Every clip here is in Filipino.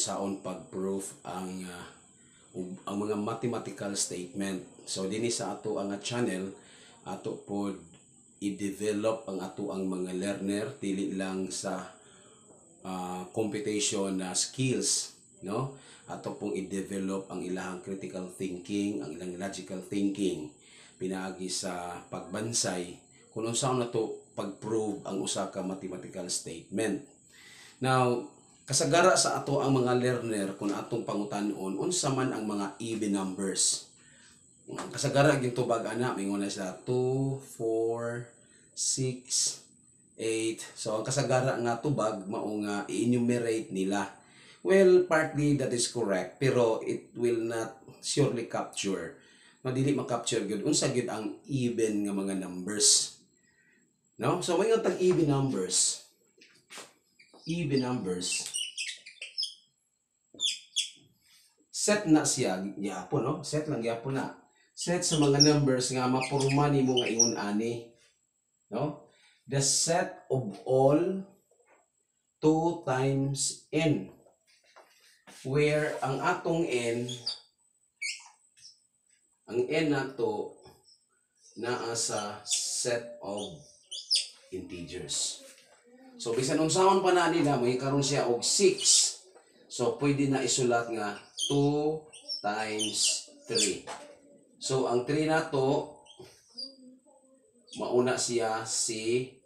unsaon pag-proof ang mga mathematical statement. So dinhi sa ato ang channel ato pod i-develop ang ato ang mga learner dili lang sa computation na skills, no? Ato pong i-develop ang ilahang critical thinking, ang ilang logical thinking pinaagi sa pagbansay kung unsaon nato pag-prove ang usa ka mathematical statement. Now, kasagara sa ato ang mga learner kung atong pangutan-on unsa man ang mga even numbers. Kasagara gyud tubag ana mingon na siya 2, 4, 6, 8. So ang kasagara nga tubag mao nga i-enumerate nila. Well, partly that is correct, pero it will not surely capture. Madili ma-capture gyud unsa gyud ang even nga mga numbers. No? So may tag even numbers. Even numbers. Set na siya gyapon, no? Set lang gyapon na. Set sa mga numbers nga mapurma nimo nga ingon ani, no? The set of all 2 times n, where ang atong n, ang n nato naa sa set of integers. So bisan unsaon pa na nila may karon siya og 6. So pwede na isulat nga 2 times 3. So ang 3 nato mauna siya si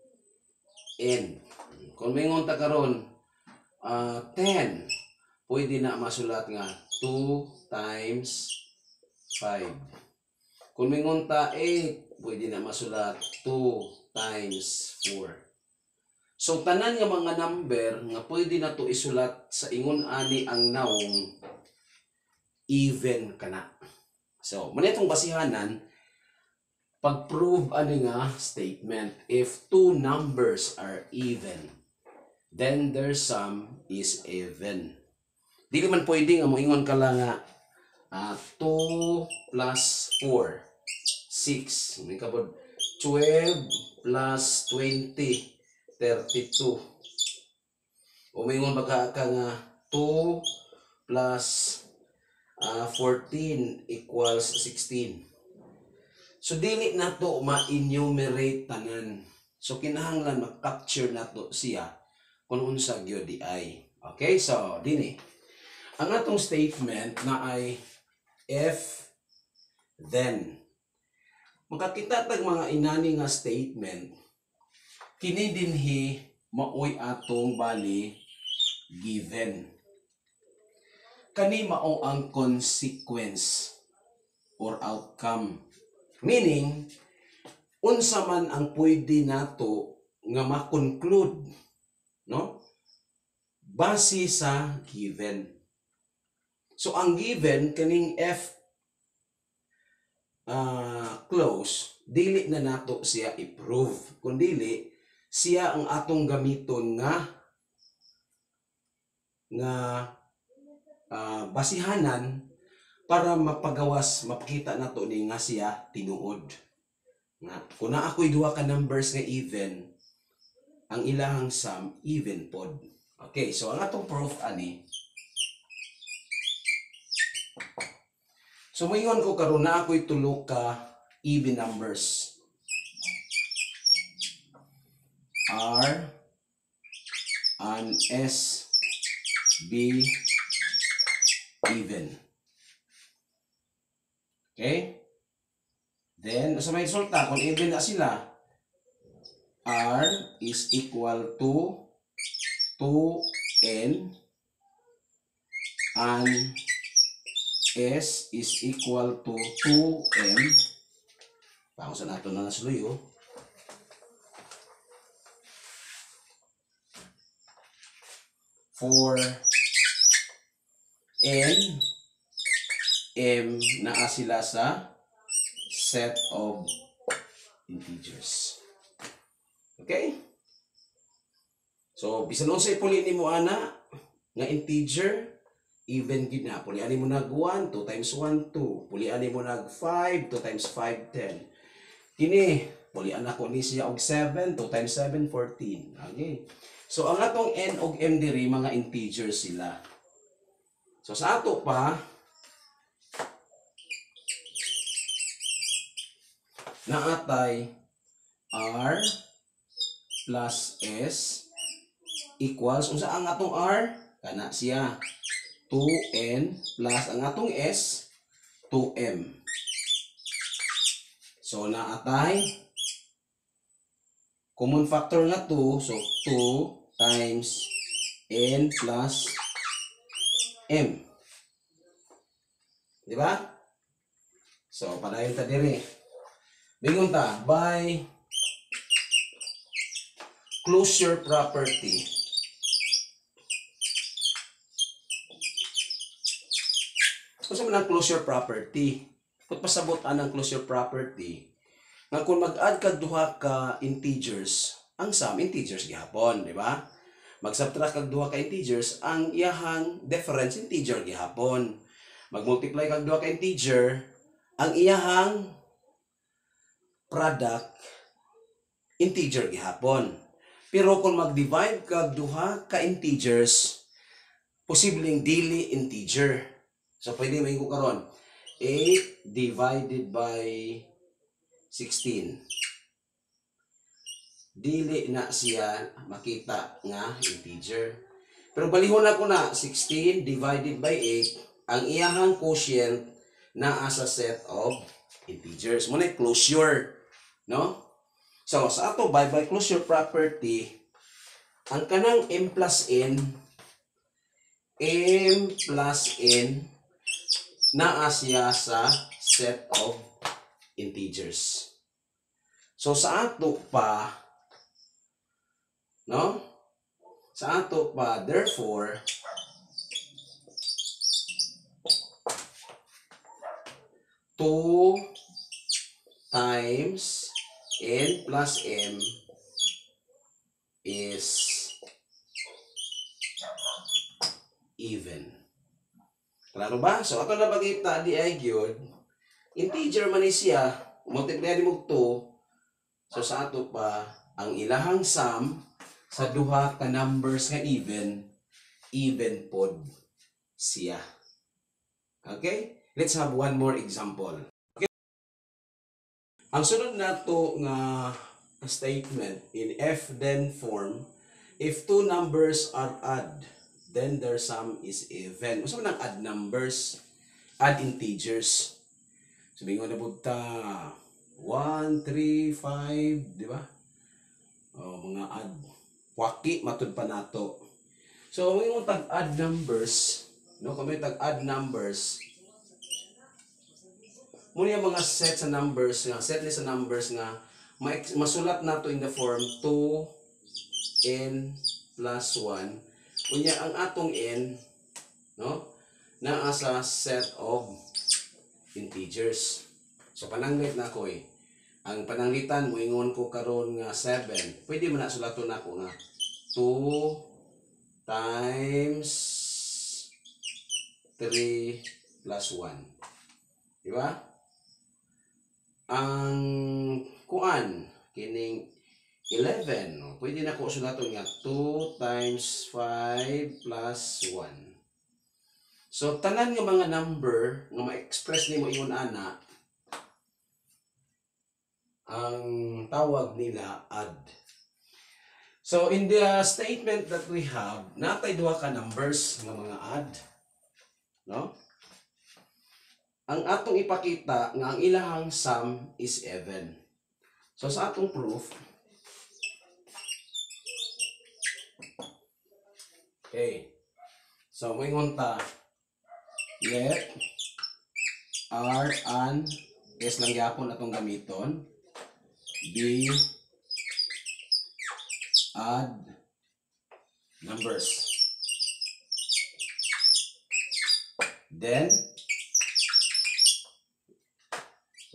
n. Kung mingon ta karon 10, pwede na masulat nga 2 times 5. Kung mingon ta 8, pwede na masulat 2 times 4. So tanan nga mga number nga pwede na to isulat sa ingon ani ang naong even kana. So manitong basihanan pag-prove ani nga statement, if 2 numbers are even, then their sum is even. Dili man pwede nga moingon ka lang nga 2 plus 4 6. May kabod 12 plus 20 32. O mingon baka ka nga 2 plus 14 equals 16. So dili nato ma-enumerate tanan. So kinahanglan ma-capture nato siya kung unsa gyud di ay. Okay, so dinhi ang atong statement na ay if then. Makakita tag mga inani nga statement kini dinhi maoy atong bali given. Kani mao ang consequence or outcome. Meaning, unsa man ang pwede nato nga ma-conclude, no? Base sa given. So ang given kaning f close, dili na nato siya i-prove, kundili siya ang atong gamiton nga basihanan para mapagawas, mapakita nato ni nga siya tinuod. Nga kung na ako'y duha ka numbers nga even, ang ilahang sum even pod. Okay, so ang atong proof ani. So moingon ko karon na ako'y tulo ka even numbers. R and S be even. Okay? Then, sa may resulta, kung even na sila, R is equal to 2n and S is equal to 2m. Pakong sa nato na nasuluyo. For n, m naa sila sa set of integers. Okay? So, bisan unsay puli nimo ana nga integer, even gid na. Pulian mo nag 1, 2 times 1, 2. Pulian mo nag 5, 2 times 5, 10. Kini, pulian ako ni siya og 7, 2 times 7, 14. Okay? So, ang atong n og m diri mga integers sila. So sa ato pa, naatay R plus S equals, unsa ang atong R? Kana siya. 2N plus ang atong S, 2M. So naatay common factor nga 2, so 2 times N plus M. Di ba? So padayon ta diri. Bingon ta by closure property. Kung sa man ang closure property, kung pasabot ang closure property, nga kung mag-add kag duha ka integers, ang sum integers gihapon, di ba? Mag-subtract kag duha ka integers, ang iyahang difference integer gihapon. Mag-multiply kag duha ka integer, ang iyahang product integer gihapon. Pero kung mag-divide kag duha ka integers, posibleng dili integer. So pwede may ko karon 8 divided by 16. Dili na siya makita nga integer. Pero balihon ako na 16 divided by 8, ang iyahang quotient naa sa set of integers. Muna closure, no? So sa ato by closure property, ang kanang m plus n naa siya sa set of integers. So sa ato pa, no? Sa ato pa, therefore, two times n plus m is even. Klaro ba? So ato na bagita di ay gyud integer man ni siya, multiply ni mo 2. So sa ato pa ang ilahang sum sa duha ka numbers nga even pod siya. Okay? Let's have one more example. Okay? Ang sunod nato nga statement in if then form, if two numbers are odd, then their sum is even. Usa man ang add numbers, add integers. Sabi nga na budta 1, 3, 5, di ba? O mga add. Waki matud pa nato. So mo tag-add numbers, no? Kung may tag-add numbers, muna yung mga set sa numbers nga, set list sa numbers nga masulat nato in the form 2n plus 1. Kunya ang atong n, no, naa sa set of integers. So pananglit na ko eh. Ang pananglitan moingon ko karon nga 7. Pwede man na sulaton nako nga 2 times 3 plus 1. Di ba? Ang kuan kining 11, pwede na ko sulaton nga 2 times 5 plus 1. So tanan nga mga number nga ma-express nimo ingon ana, ang tawag nila add. So in the statement that we have, natay duha ka numbers nga mga add, no? Ang atong ipakita nga ang ilahang sum is even. So sa atong proof, okay. So moingon ta, let R and S lang gyapon atong gamiton be odd numbers. Then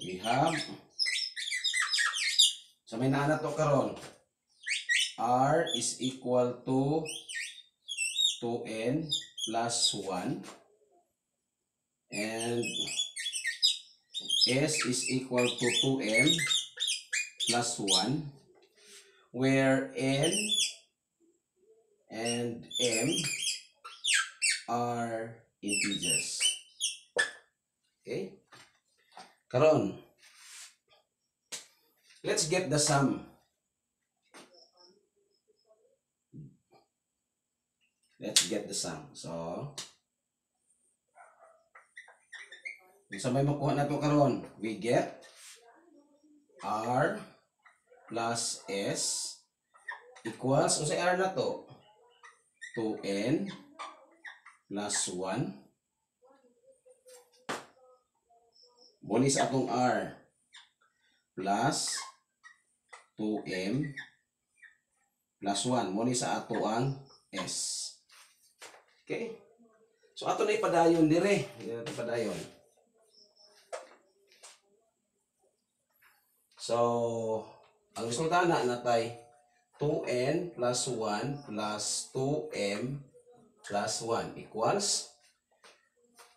we have, so may naana to karon, R is equal to 2n plus 1 and S is equal to 2m plus 1, where n and m are integers. Okay? Karon, let's get the sum. Let's get the sum. So, kung sa may makuha na to karon, we get R plus S equals, o sa R na to, 2n plus 1. Muli sa atong R plus 2m plus 1. Muli sa ato ang S. Okay? So, ato na ipadayon dire. Ipadayon. So, ang resulta na natay 2n plus 1 plus 2m plus 1 equals,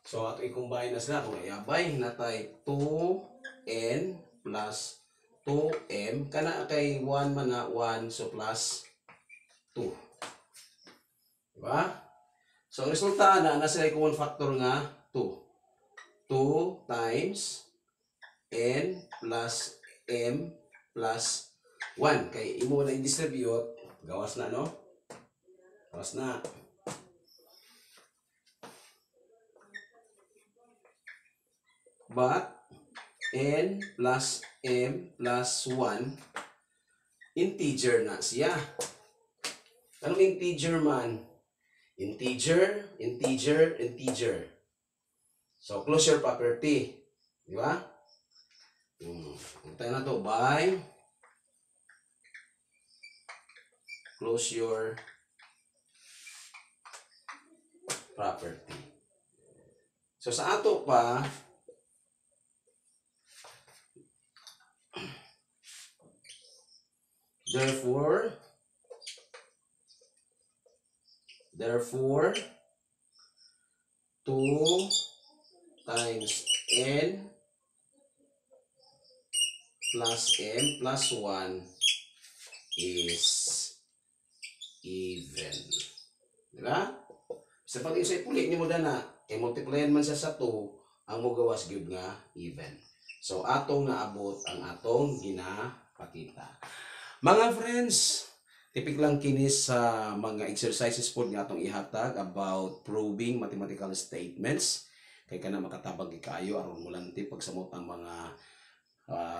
so ato i-combine na sila kung iabay natay 2n plus 2m kana kay 1 man na 1, so plus 2. Diba? So ang resulta na nasa common factor nga 2. 2 times n plus m plus 1. Kay imo na i-distribute, gawas na, no? Gawas na. But n plus m plus 1 integer na siya. Anong integer man? Integer, integer, integer. So closure property, di ba? Tayo na to by closure property. So sa ato pa, therefore 2 times n plus m plus 1 is even. Diba? Sa pag-isay puli ni mo dana, i-multiplyan man siya sa 2, ang mo gawas gyud nga even. So atong naabot ang atong ginapakita. Mga friends, tipik lang kini sa mga exercises po nga atong ihatag about proving mathematical statements. Kay kana makatabang kaayo aron mulanti pagsamot ang mga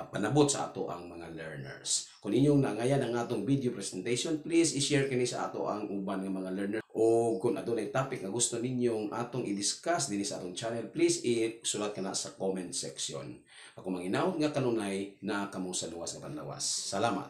panabot sa ato ang mga learners. Kung inyong nangayan ang atong video presentation, please i-share kini sa ato ang uban ng mga learners. O kung adunay topic nga gusto ninyong atong i-discuss dinhi sa atong channel, please isulat kana sa comment section. Ako manginawod nga kanunay na kamo sa luwas nga panlawas. Salamat.